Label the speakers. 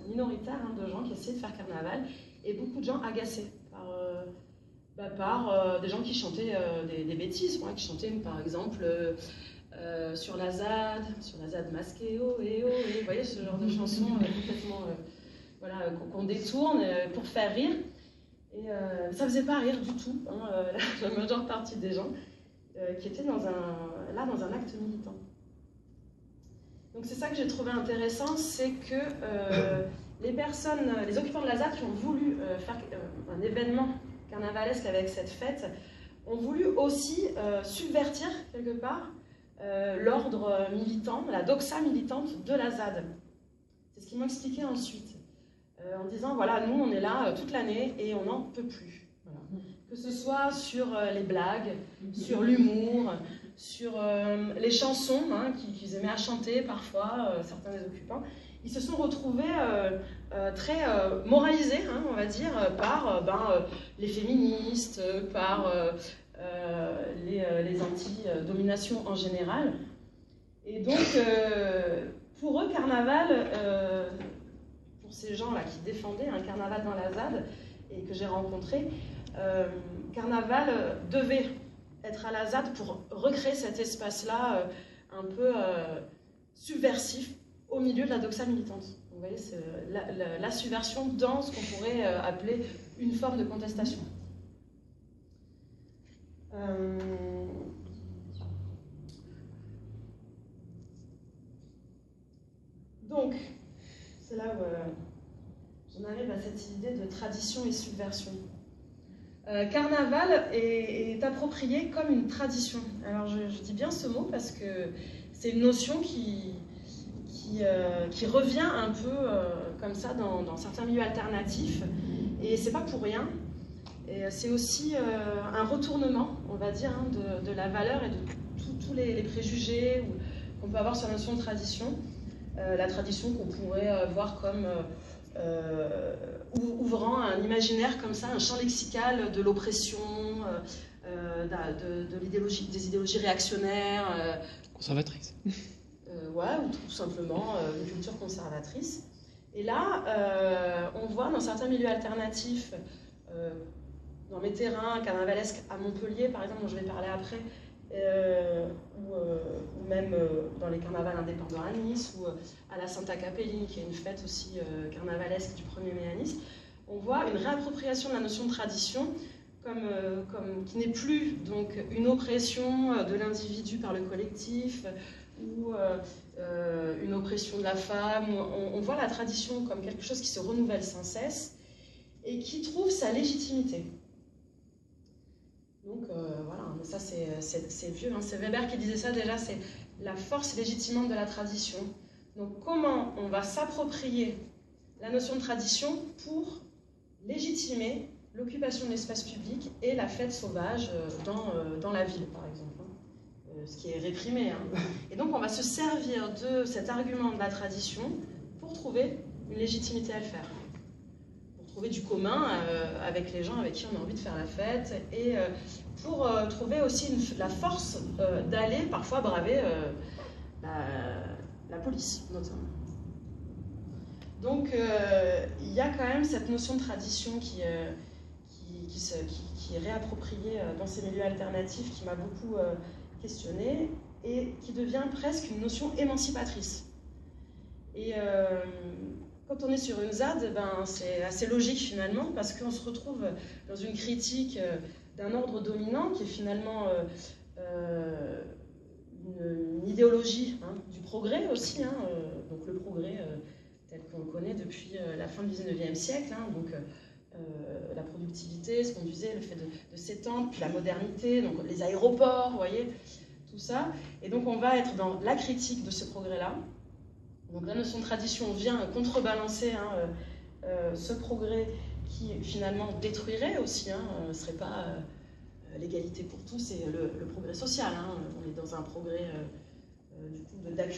Speaker 1: minoritaire de gens qui essayaient de faire carnaval, et beaucoup de gens agacés par des gens qui chantaient des bêtises, qui chantaient par exemple sur la ZAD masquée, oh et oh, et vous voyez ce genre de chansons complètement voilà, qu'on détourne pour faire rire. Et ça ne faisait pas rire du tout, la majeure partie des gens qui étaient dans un acte militant. Donc c'est ça que j'ai trouvé intéressant, c'est que les occupants de la ZAD qui ont voulu faire un événement carnavalesque avec cette fête, ont voulu aussi subvertir quelque part l'ordre militant, la doxa militante de la ZAD. C'est ce qu'ils m'ont expliqué ensuite, en disant voilà, nous on est là toute l'année et on n'en peut plus. Voilà. Que ce soit sur les blagues, sur l'humour, sur les chansons qu'ils aimaient à chanter parfois, certains des occupants, ils se sont retrouvés très moralisés, on va dire, par les féministes, par les anti-domination en général. Et donc, pour eux, carnaval, pour ces gens-là qui défendaient un carnaval dans la ZAD, et que j'ai rencontré, carnaval devait être à la ZAD pour recréer cet espace-là un peu subversif au milieu de la doxa militante. Vous voyez, c'est la subversion dans ce qu'on pourrait appeler une forme de contestation. Donc, c'est là où j'en arrive à cette idée de tradition et subversion. Carnaval est approprié comme une tradition. Alors je dis bien ce mot parce que c'est une notion qui revient un peu comme ça dans certains milieux alternatifs, et c'est pas pour rien. C'est aussi un retournement, on va dire, de la valeur et de tous les préjugés qu'on peut avoir sur la notion de tradition. La tradition qu'on pourrait voir comme ouvrant un imaginaire comme ça, un champ lexical de l'oppression, des idéologies réactionnaires.
Speaker 2: Conservatrices.
Speaker 1: Ouais, ou tout simplement une culture conservatrice. Et là, on voit dans certains milieux alternatifs, dans mes terrains carnavalesques à Montpellier, par exemple, dont je vais parler après, ou même dans les carnavals indépendants à Nice, ou à la Santa Capelline, qui est une fête aussi carnavalesque du 1er mai à Nice, on voit une réappropriation de la notion de tradition qui n'est plus donc une oppression de l'individu par le collectif, ou une oppression de la femme. On voit la tradition comme quelque chose qui se renouvelle sans cesse et qui trouve sa légitimité. Donc voilà, mais ça c'est vieux, c'est Weber qui disait ça déjà, c'est la force légitimante de la tradition. Donc comment on va s'approprier la notion de tradition pour légitimer l'occupation de l'espace public et la fête sauvage dans la ville, par exemple, ce qui est réprimé. Et donc on va se servir de cet argument de la tradition pour trouver une légitimité à le faire. Trouver du commun avec les gens avec qui on a envie de faire la fête, et pour trouver aussi la force d'aller parfois braver la police, notamment. Donc il y a quand même cette notion de tradition qui est réappropriée dans ces milieux alternatifs, qui m'a beaucoup questionnée, et qui devient presque une notion émancipatrice. Et quand on est sur une ZAD, c'est assez logique finalement, parce qu'on se retrouve dans une critique d'un ordre dominant qui est finalement une idéologie du progrès aussi, donc le progrès tel qu'on le connaît depuis la fin du 19e siècle, donc la productivité, ce qu'on disait, le fait de s'étendre, puis la modernité, donc les aéroports, vous voyez, tout ça. Et donc on va être dans la critique de ce progrès-là. Donc la notion de tradition vient contrebalancer ce progrès qui finalement détruirait aussi, ne serait pas l'égalité pour tous et le progrès social. On est dans un progrès du coup d'accumulation.